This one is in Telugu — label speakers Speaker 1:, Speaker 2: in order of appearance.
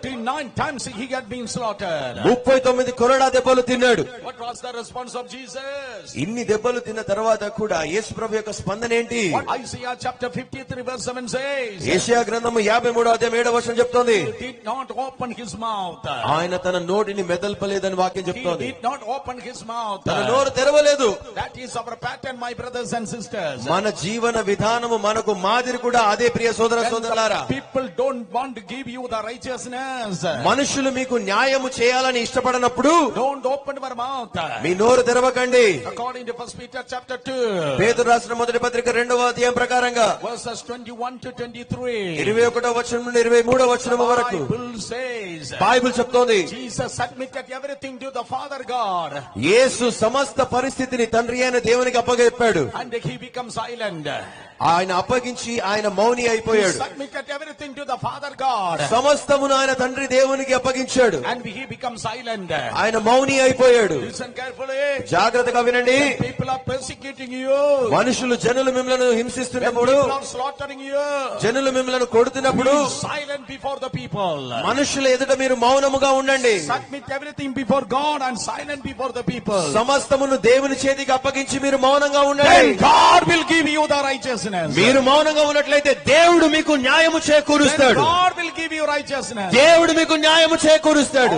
Speaker 1: 39 times he had been slaughtered.
Speaker 2: 39 కొరడా దెబ్బలు తిన్నాడు.
Speaker 1: What was the response of Jesus?
Speaker 2: ఇన్ని దెబ్బలు తిన్న తర్వాత కూడా యేసు ప్రభు యొక్క స్పందన ఏంటి?
Speaker 1: What Isaiah chapter 53 verse 7 says?
Speaker 2: యెషయా గ్రంథము 53వ అధ్యాయం 7వ వచనం చెప్తోంది.
Speaker 1: He did not open his mouth.
Speaker 2: ఆయన తన నోటిని మెదల్పలేదని వాక్యం
Speaker 1: He
Speaker 2: చెప్తోంది.
Speaker 1: did not open his mouth.
Speaker 2: తన నోరు తెరవలేదు.
Speaker 1: That is our pattern, my brothers and sisters.
Speaker 2: మన జీవన విధానము మనకు మాదిరి కూడా అదే. ప్రియ సోదర సోదరులారా,
Speaker 1: people don't want to give you the righteousness.
Speaker 2: మనుషులు మీకు న్యాయము చేయాలని ఇష్టపడనప్పుడు
Speaker 1: Don't open your mouth.
Speaker 2: మీ నోరు తెరవకండి.
Speaker 1: According to 1 Peter chapter 2
Speaker 2: పేతురు రాసిన మొదటి పత్రిక 2వ అధ్యాయం ప్రకారంగా
Speaker 1: verses 21 to 23
Speaker 2: 21వ వచనం నుండి 23వ వచనం వరకు
Speaker 1: Bible says,
Speaker 2: బైబిల్ చెప్తోంది,
Speaker 1: Jesus submitted everything to the Father God
Speaker 2: యేసు సమస్త పరిస్థితిని తండ్రి అయిన దేవునికి అప్పగించాడు.
Speaker 1: and he becomes silent.
Speaker 2: ఆయన అప్పగించి ఆయన మౌని
Speaker 1: He
Speaker 2: అయిపోయాడు.
Speaker 1: submitted everything to the Father God
Speaker 2: సమస్తమును ఆయన తండ్రి దేవునికి అప్పగించాడు.
Speaker 1: and he becomes silent.
Speaker 2: ఆయన మౌని అయిపోయాడు.
Speaker 1: Listen carefully.
Speaker 2: జాగ్రత్తగా వినండి.
Speaker 1: People are persecuting you.
Speaker 2: మనుషులు జనులు మిమ్మల్ని హింసిస్తున్నప్పుడు,
Speaker 1: People are slaughtering you.
Speaker 2: జనులు మిమ్మల్ని కొడుతున్నప్పుడు
Speaker 1: Be silent before the people.
Speaker 2: మనుషుల ఎదుట మీరు మౌనముగా ఉండండి.
Speaker 1: Submit everything before God and silent before the people.
Speaker 2: సమస్తమును దేవుని చేతికి అప్పగించి మీరు మౌనంగా ఉండండి.
Speaker 1: Then God will give you the righteousness.
Speaker 2: మీరు మౌనంగా ఉన్నట్లయితే దేవుడు మీకు న్యాయము
Speaker 1: Then
Speaker 2: చేకూరుస్తాడు.
Speaker 1: God will give you righteousness.
Speaker 2: దేవుడు మీకు న్యాయము చేకూరుస్తాడు.